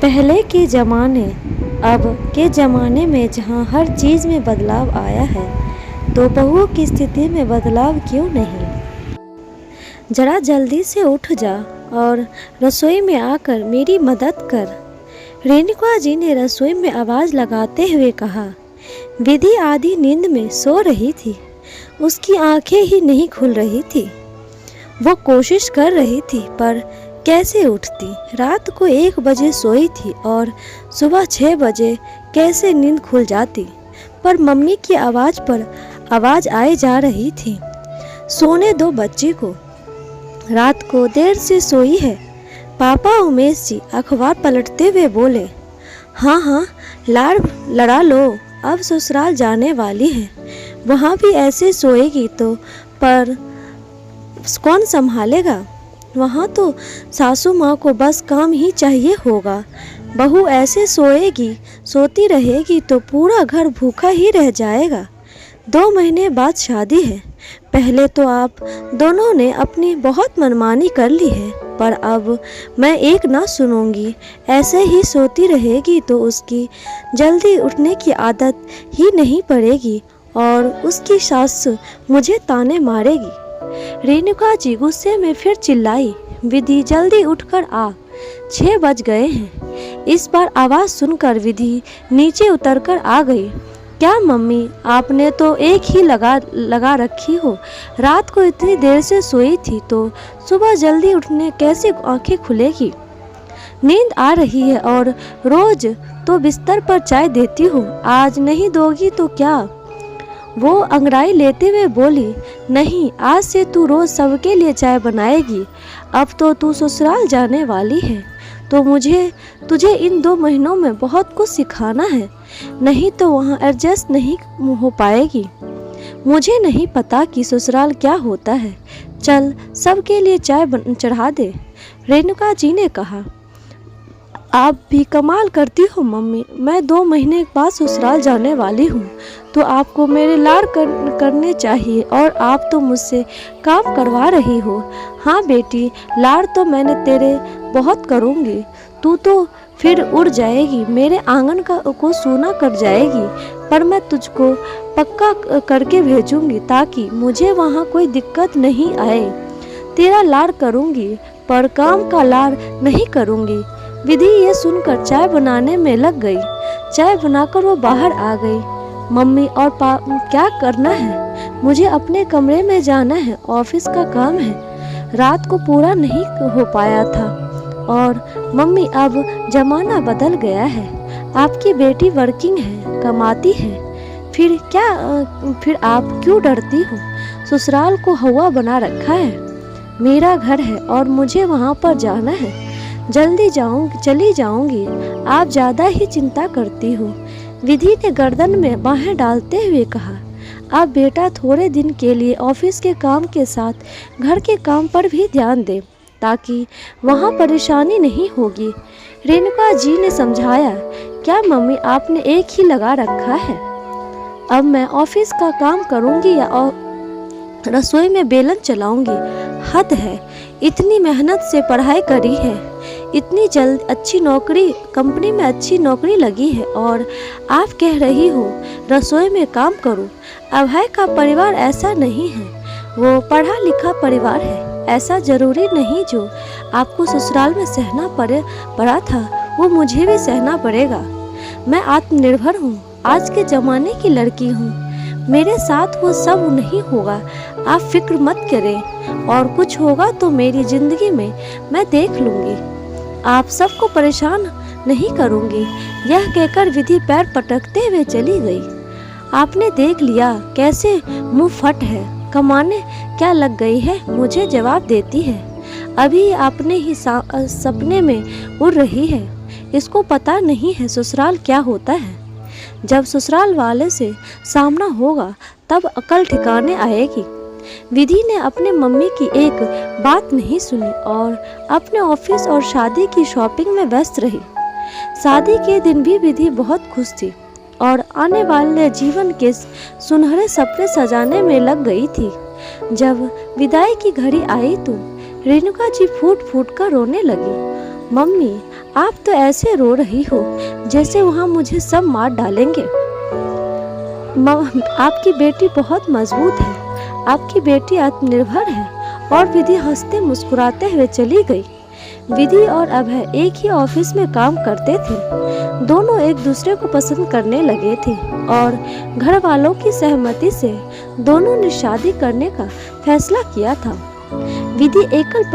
पहले के ज़माने अब के ज़माने में जहाँ हर चीज़ में बदलाव आया है, तो बहुओं की स्थिति में बदलाव क्यों नहीं। ज़रा जल्दी से उठ जा और रसोई में आकर मेरी मदद कर। रेणुका जी ने रसोई में आवाज़ लगाते हुए कहा। विधि आधी नींद में सो रही थी। उसकी आंखें ही नहीं खुल रही थी। वो कोशिश कर रही थी पर कैसे उठती। रात को 1 बजे सोई थी और सुबह 6 बजे कैसे नींद खुल जाती। पर मम्मी की आवाज़ पर आवाज़ आए जा रही थी। सोने दो बच्ची को, रात को देर से सोई है। पापा उमेश जी अखबार पलटते हुए बोले। हाँ, लाड़ लड़ा लो, अब ससुराल जाने वाली है। वहाँ भी ऐसे सोएगी तो पर कौन संभालेगा। वहाँ तो सासू माँ को बस काम ही चाहिए होगा। बहू ऐसे सोती रहेगी तो पूरा घर भूखा ही रह जाएगा। 2 महीने बाद शादी है। पहले तो आप दोनों ने अपनी बहुत मनमानी कर ली है, पर अब मैं एक ना सुनूंगी। ऐसे ही सोती रहेगी तो उसकी जल्दी उठने की आदत ही नहीं पड़ेगी और उसकी सास मुझे ताने मारेगी। रेणुका जी गुस्से में फिर चिल्लाई। विधि जल्दी उठकर आ, 6 बज गए हैं। इस बार आवाज़ सुनकर विधि नीचे उतरकर आ गई। क्या मम्मी, आपने तो एक ही लगा रखी हो। रात को इतनी देर से सोई थी तो सुबह जल्दी उठने कैसे आंखें खुलेगी। नींद आ रही है और रोज तो बिस्तर पर चाय देती हूँ, आज नहीं दोगी तो क्या। वो अंगड़ाई लेते हुए बोली। नहीं, आज से तू रोज सबके लिए चाय बनाएगी। अब तो तू ससुराल जाने वाली है तो तुझे इन 2 महीनों में बहुत कुछ सिखाना है, नहीं तो वहाँ एडजस्ट नहीं हो पाएगी। मुझे नहीं पता कि ससुराल क्या होता है। चल सबके लिए चाय चढ़ा दे। रेणुका जी ने कहा। आप भी कमाल करती हो मम्मी, मैं 2 महीने बाद ससुराल जाने वाली हूँ तो आपको मेरे लाड़ करने चाहिए और आप तो मुझसे काम करवा रही हो। हाँ बेटी, लाड़ तो मैंने तेरे बहुत करूँगी। तू तो फिर उड़ जाएगी, मेरे आंगन को सूना कर जाएगी, पर मैं तुझको पक्का करके भेजूँगी ताकि मुझे वहाँ कोई दिक्कत नहीं आए। तेरा लाड़ करूँगी पर काम का लाड़ नहीं करूँगी। विधि ये सुनकर चाय बनाने में लग गई। चाय बनाकर वो बाहर आ गई। मम्मी और क्या करना है, मुझे अपने कमरे में जाना है, ऑफिस का काम है। रात को पूरा नहीं हो पाया था। और मम्मी, अब जमाना बदल गया है। आपकी बेटी वर्किंग है, कमाती है, फिर आप क्यों डरती हो। ससुराल को हवा बना रखा है। मेरा घर है और मुझे वहाँ पर जाना है। चली जाऊंगी। आप ज़्यादा ही चिंता करती हो। विधि ने गर्दन में बाहें डालते हुए कहा। अब बेटा थोड़े दिन के लिए ऑफिस के काम के साथ घर के काम पर भी ध्यान दे ताकि वहाँ परेशानी नहीं होगी। रेणुका जी ने समझाया। क्या मम्मी, आपने एक ही लगा रखा है। अब मैं ऑफिस का काम करूँगी या रसोई में बेलन चलाऊंगी। हद है, इतनी मेहनत से पढ़ाई करी है, इतनी जल्द अच्छी नौकरी, कंपनी में अच्छी नौकरी लगी है और आप कह रही हो रसोई में काम करूं। अभय का परिवार ऐसा नहीं है, वो पढ़ा लिखा परिवार है। ऐसा जरूरी नहीं जो आपको ससुराल में सहना पड़ा था वो मुझे भी सहना पड़ेगा। मैं आत्मनिर्भर हूँ, आज के ज़माने की लड़की हूँ। मेरे साथ वो सब नहीं होगा, आप फिक्र मत करें, और कुछ होगा तो मेरी ज़िंदगी में मैं देख लूँगी। आप सबको परेशान नहीं करूँगी। यह कहकर विधि पैर पटकते हुए चली गई। आपने देख लिया कैसे मुंह फट है, कमाने क्या लग गई है, मुझे जवाब देती है। अभी आपने ही सपने में उड़ रही है। इसको पता नहीं है ससुराल क्या होता है। जब ससुराल वाले से सामना होगा तब अकल ठिकाने आएगी। विधि ने अपने मम्मी की एक बात नहीं सुनी और अपने ऑफिस और शादी की शॉपिंग में व्यस्त रही। शादी के दिन भी विधि बहुत खुश थी और आने वाले जीवन के सुनहरे सपने सजाने में लग गई थी। जब विदाई की घड़ी आई तो रेणुका जी फूट फूट कर रोने लगी। मम्मी, आप तो ऐसे रो रही हो जैसे वहाँ मुझे सब मार डालेंगे। आपकी बेटी बहुत मजबूत है, आपकी बेटी आत्मनिर्भर है। और विधि हंसते मुस्कुराते हुए चली गई। विधि और अभय एक ही ऑफिस में काम करते थे। दोनों एक दूसरे को पसंद करने लगे थे और घर वालों की सहमति से दोनों ने शादी करने का फैसला किया था। विधि एकल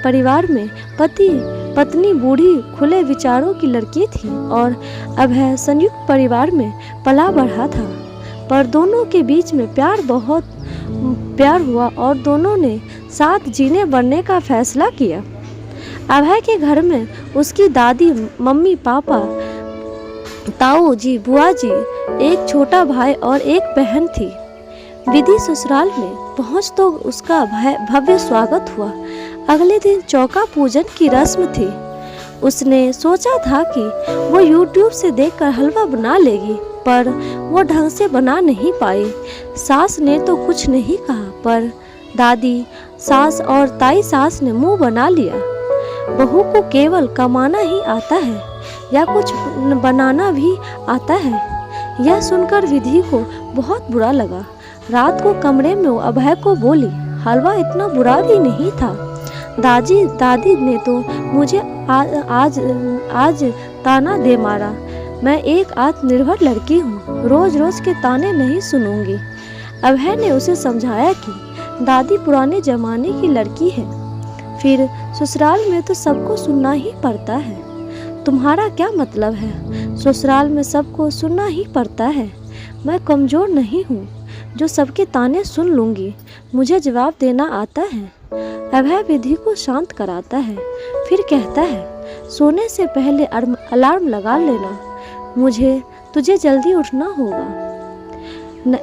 परिवार में पति पत्नी बूढ़ी खुले विचारों की लड़की थी और अभय संयुक्त परिवार में पला बढ़ा था। पर दोनों के बीच में बहुत प्यार हुआ और दोनों ने साथ जीने बढ़ने का फैसला किया। अभय के घर में उसकी दादी, मम्मी, पापा, ताऊ जी, बुआ जी, एक छोटा भाई और एक बहन थी। विधि ससुराल में पहुंच तो उसका भव्य स्वागत हुआ। अगले दिन चौका पूजन की रस्म थी। उसने सोचा था कि वो YouTube से देखकर हलवा बना लेगी, पर वो ढंग से बना नहीं पाई। सास ने तो कुछ नहीं कहा, पर दादी सास और ताई सास ने मुंह बना लिया। बहू को केवल कमाना ही आता है या कुछ बनाना भी आता है, यह सुनकर विधि को बहुत बुरा लगा। रात को कमरे में वो अभय को बोली, हलवा इतना बुरा भी नहीं था। दादी ने तो मुझे आज ताना दे मारा। मैं एक आत्मनिर्भर लड़की हूँ, रोज रोज के ताने नहीं सुनूंगी। अभय ने उसे समझाया कि दादी पुराने जमाने की लड़की है, फिर ससुराल में तो सबको सुनना ही पड़ता है। तुम्हारा क्या मतलब है? ससुराल में सबको सुनना ही पड़ता है। मैं कमज़ोर नहीं हूँ जो सबके ताने सुन लूँगी, मुझे जवाब देना आता है। अभय विधि को शांत कराता है, फिर कहता है, सोने से पहले अलार्म लगा लेना, तुझे जल्दी उठना होगा,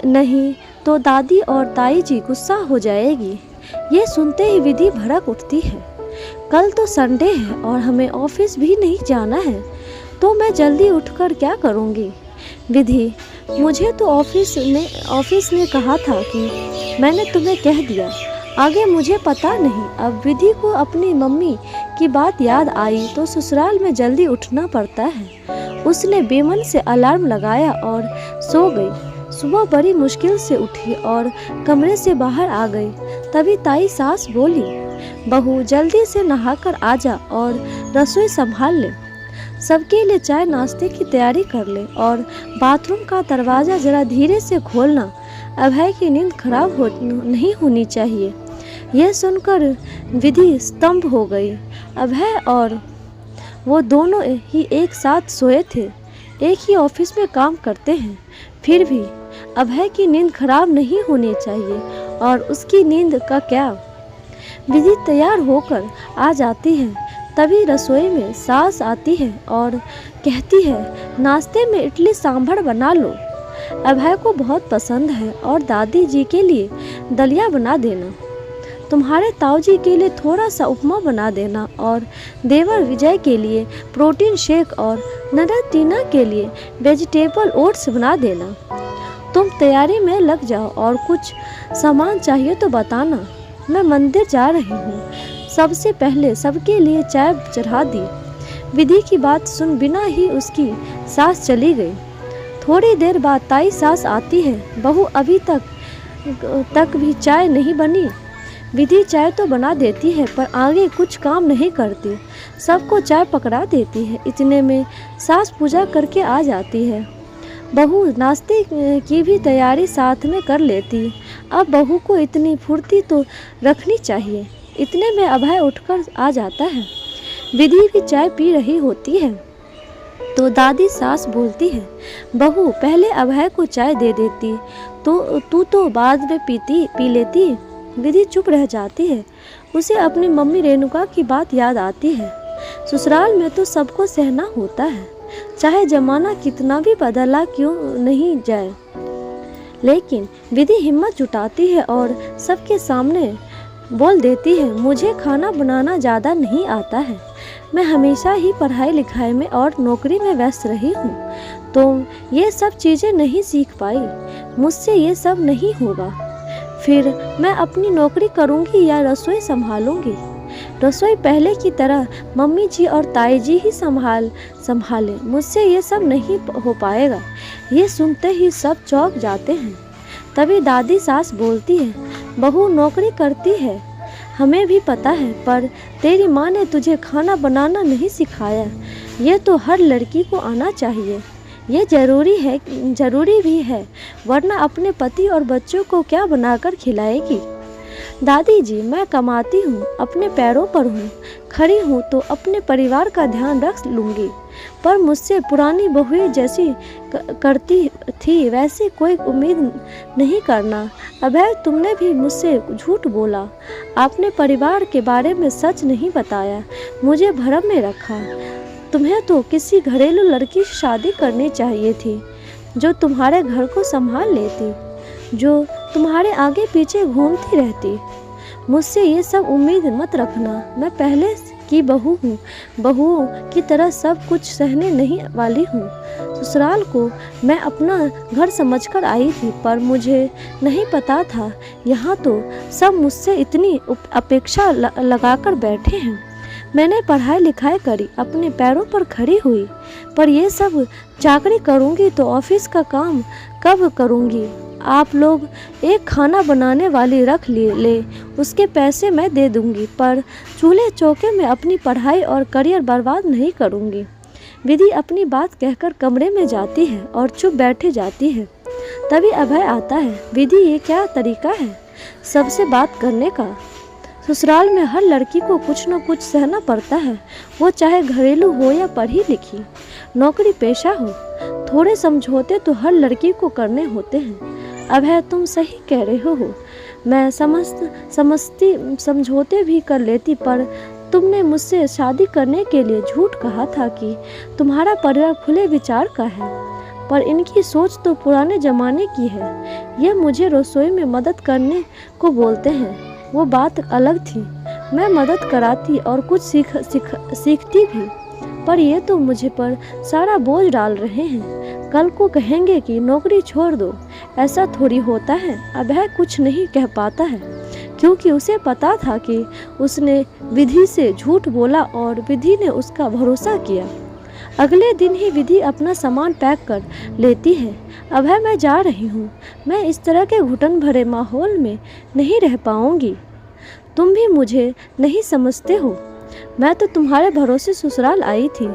नहीं तो दादी और ताई जी गुस्सा हो जाएगी। ये सुनते ही विधि भड़क उठती है। कल तो संडे है और हमें ऑफिस भी नहीं जाना है, तो मैं जल्दी उठकर क्या करूँगी? विधि, मुझे तो ऑफिस ने कहा था कि मैंने तुम्हें कह दिया, आगे मुझे पता नहीं। अब विधि को अपनी मम्मी की बात याद आई तो ससुराल में जल्दी उठना पड़ता है। उसने बेमन से अलार्म लगाया और सो गई। सुबह बड़ी मुश्किल से उठी और कमरे से बाहर आ गई। तभी ताई सास बोली, बहू जल्दी से नहाकर आ जा और रसोई संभाल ले, सबके लिए चाय नाश्ते की तैयारी कर ले और बाथरूम का दरवाज़ा जरा धीरे से खोलना, अभय की नींद खराब नहीं होनी चाहिए। यह सुनकर विधि स्तंभ हो गई। अभय और वो दोनों ही एक साथ सोए थे, एक ही ऑफिस में काम करते हैं, फिर भी अभय की नींद खराब नहीं होनी चाहिए। और उसकी नींद का क्या? विधि तैयार होकर आ जाती है, तभी रसोई में सास आती है और कहती है, नाश्ते में इडली सांभर बना लो, अभय को बहुत पसंद है, और दादी जी के लिए दलिया बना देना, तुम्हारे ताऊ जी के लिए थोड़ा सा उपमा बना देना, और देवर विजय के लिए प्रोटीन शेक और ननद टीना के लिए वेजिटेबल ओट्स बना देना। तुम तैयारी में लग जाओ और कुछ सामान चाहिए तो बताना, मैं मंदिर जा रही हूँ। सबसे पहले सबके लिए चाय चढ़ा दी। विधि की बात सुन बिना ही उसकी सास चली गई। थोड़ी देर बाद ताई सास आती है। बहू अभी तक भी चाय नहीं बनी। विधि चाय तो बना देती है पर आगे कुछ काम नहीं करती, सबको चाय पकड़ा देती है। इतने में सास पूजा करके आ जाती है। बहू नाश्ते की भी तैयारी साथ में कर लेती। अब बहू को इतनी फुर्ती तो रखनी चाहिए। इतने में अभय उठकर आ जाता है। विधि भी चाय पी रही होती है तो दादी सास बोलती है, बहू पहले अभय को चाय दे देती तो तू तो बाद में पी लेती। विधि चुप रह जाती है। उसे अपनी मम्मी रेणुका की बात याद आती है। ससुराल में तो सबको सहना होता है, चाहे जमाना कितना भी बदला क्यों नहीं जाए। लेकिन विधि हिम्मत जुटाती है और सबके सामने बोल देती है, मुझे खाना बनाना ज़्यादा नहीं आता है, मैं हमेशा ही पढ़ाई लिखाई में और नौकरी में व्यस्त रही हूँ, तो ये सब चीज़ें नहीं सीख पाई, मुझसे ये सब नहीं होगा। फिर मैं अपनी नौकरी करूँगी या रसोई संभालूँगी। रसोई पहले की तरह मम्मी जी और ताई जी ही संभाले। मुझसे ये सब नहीं हो पाएगा। ये सुनते ही सब चौंक जाते हैं। तभी दादी सास बोलती है, बहू नौकरी करती है, हमें भी पता है, पर तेरी माँ ने तुझे खाना बनाना नहीं सिखाया। ये तो हर लड़की को आना चाहिए। ये ज़रूरी भी है, वरना अपने पति और बच्चों को क्या बनाकर खिलाएगी। दादी जी, मैं कमाती हूँ, अपने पैरों पर हूँ, खड़ी हूँ तो अपने परिवार का ध्यान रख लूँगी, पर मुझसे पुरानी बहुएं जैसी करती थी वैसे कोई उम्मीद नहीं करना। अभय, तुमने भी मुझसे झूठ बोला, आपने परिवार के बारे में सच नहीं बताया, मुझे भ्रम में रखा। तुम्हें तो किसी घरेलू लड़की से शादी करनी चाहिए थी, जो तुम्हारे घर को संभाल लेती, जो तुम्हारे आगे पीछे घूमती रहती। मुझसे ये सब उम्मीद मत रखना। मैं पहले की बहू हूँ, बहुओं की तरह सब कुछ सहने नहीं वाली हूँ। ससुराल को मैं अपना घर समझकर आई थी, पर मुझे नहीं पता था यहाँ तो सब मुझसे इतनी अपेक्षा लगाकर बैठे हैं। मैंने पढ़ाई लिखाई करी, अपने पैरों पर खड़ी हुई, पर ये सब चाकरी करूँगी तो ऑफिस का काम कब करूँगी। आप लोग एक खाना बनाने वाली रख ले, उसके पैसे मैं दे दूँगी, पर चूल्हे चौके में अपनी पढ़ाई और करियर बर्बाद नहीं करूँगी। विधि अपनी बात कहकर कमरे में जाती है और चुप बैठे जाती है। तभी अभय आता है। विधि, ये क्या तरीका है सबसे बात करने का? ससुराल में हर लड़की को कुछ न कुछ सहना पड़ता है, वो चाहे घरेलू हो या पढ़ी लिखी, नौकरी पेशा हो। थोड़े समझौते तो हर लड़की को करने होते हैं। अभय, तुम सही कह रहे हो, मैं समझौते भी कर लेती, पर तुमने मुझसे शादी करने के लिए झूठ कहा था कि तुम्हारा परिवार खुले विचार का है, पर इनकी सोच तो पुराने जमाने की है। ये मुझे रसोई में मदद करने को बोलते हैं, वो बात अलग थी, मैं मदद कराती और कुछ सीखती भी, पर ये तो मुझे पर सारा बोझ डाल रहे हैं। कल को कहेंगे कि नौकरी छोड़ दो, ऐसा थोड़ी होता है। अभय कुछ नहीं कह पाता है, क्योंकि उसे पता था कि उसने विधि से झूठ बोला और विधि ने उसका भरोसा किया। अगले दिन ही विधि अपना सामान पैक कर लेती है। अभय, मैं जा रही हूँ, मैं इस तरह के घुटन भरे माहौल में नहीं रह पाऊँगी। तुम भी मुझे नहीं समझते हो, मैं तो तुम्हारे भरोसे ससुराल आई थी।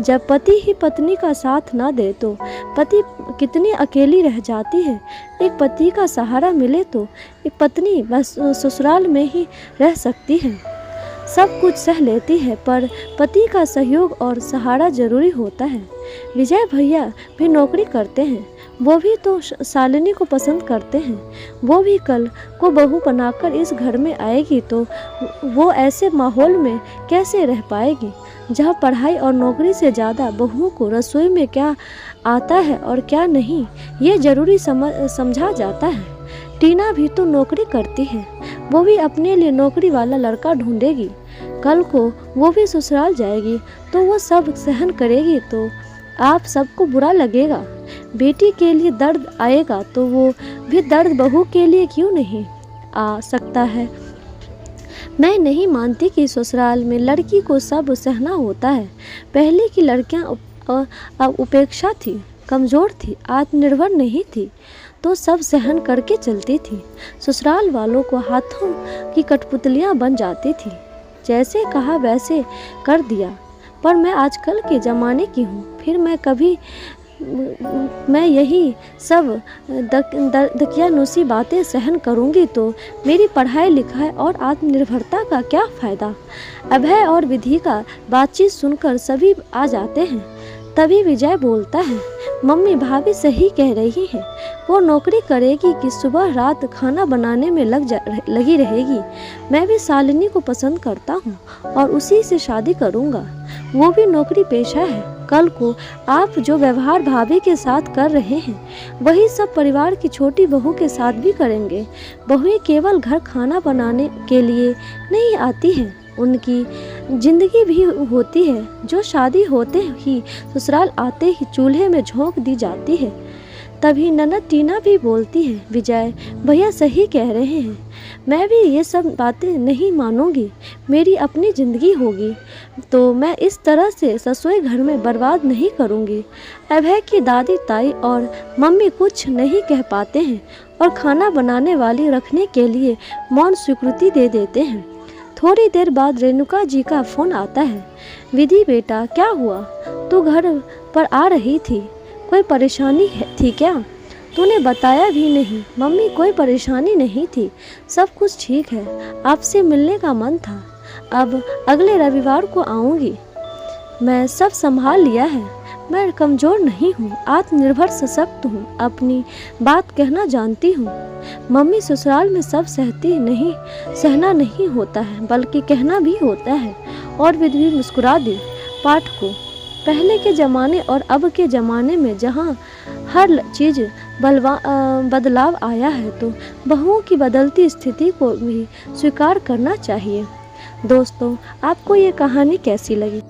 जब पति ही पत्नी का साथ ना दे तो पति कितनी अकेली रह जाती है। एक पति का सहारा मिले तो एक पत्नी बस ससुराल में ही रह सकती है, सब कुछ सह लेती है, पर पति का सहयोग और सहारा जरूरी होता है। विजय भैया भी नौकरी करते हैं, वो भी तो शालिनी को पसंद करते हैं। वो भी कल को बहू बनाकर इस घर में आएगी तो वो ऐसे माहौल में कैसे रह पाएगी, जहाँ पढ़ाई और नौकरी से ज़्यादा बहुओं को रसोई में क्या आता है और क्या नहीं, ये ज़रूरी समझा जाता है। टीना भी तो नौकरी करती है, वो भी अपने लिए नौकरी वाला लड़का ढूंढेगी। कल को वो भी ससुराल जाएगी तो वो सब सहन करेगी तो आप सबको बुरा लगेगा। बेटी के लिए दर्द आएगा तो वो भी दर्द बहू के लिए क्यों नहीं आ सकता है। मैं नहीं मानती कि ससुराल में लड़की को सब सहना होता है। पहले की लड़कियां उपेक्षा थी, कमज़ोर थी, आत्मनिर्भर नहीं थी, तो सब सहन करके चलती थी। ससुराल वालों को हाथों की कठपुतलियां बन जाती थी, जैसे कहा वैसे कर दिया। पर मैं आजकल के ज़माने की हूँ, फिर मैं यही सब दकियानुसी बातें सहन करूँगी तो मेरी पढ़ाई लिखाई और आत्मनिर्भरता का क्या फ़ायदा। अभय और विधि का बातचीत सुनकर सभी आ जाते हैं। तभी विजय बोलता है, मम्मी भाभी सही कह रही हैं, वो नौकरी करेगी कि सुबह रात खाना बनाने में लगी रहेगी। मैं भी शालिनी को पसंद करता हूँ और उसी से शादी करूँगा, वो भी नौकरी पेशा है। कल को आप जो व्यवहार भाभी के साथ कर रहे हैं वही सब परिवार की छोटी बहू के साथ भी करेंगे। बहुएं केवल घर खाना बनाने के लिए नहीं आती हैं, उनकी जिंदगी भी होती है, जो शादी होते ही ससुराल आते ही चूल्हे में झोंक दी जाती है। तभी ननद टीना भी बोलती है, विजय भैया सही कह रहे हैं, मैं भी ये सब बातें नहीं मानूंगी। मेरी अपनी ज़िंदगी होगी तो मैं इस तरह से रसोई घर में बर्बाद नहीं करूंगी। अभय की दादी, ताई और मम्मी कुछ नहीं कह पाते हैं और खाना बनाने वाली रखने के लिए मौन स्वीकृति दे देते हैं। थोड़ी देर बाद रेणुका जी का फ़ोन आता है। विधि बेटा, क्या हुआ? तू घर पर आ रही थी, कोई परेशानी थी क्या? तूने बताया भी नहीं। मम्मी, कोई परेशानी नहीं थी, सब कुछ ठीक है। आपसे मिलने का मन था। अब अगले रविवार को आऊँगी। मैं सब संभाल लिया है। मैं कमज़ोर नहीं हूँ, आत्मनिर्भर सशक्त हूँ, अपनी बात कहना जानती हूँ। मम्मी, ससुराल में सब सहना नहीं होता है, बल्कि कहना भी होता है। और विधि मुस्कुरा दी। पाठकों, पहले के ज़माने और अब के ज़माने में जहाँ हर चीज़ बदलाव आया है, तो बहुओं की बदलती स्थिति को भी स्वीकार करना चाहिए। दोस्तों, आपको ये कहानी कैसी लगी?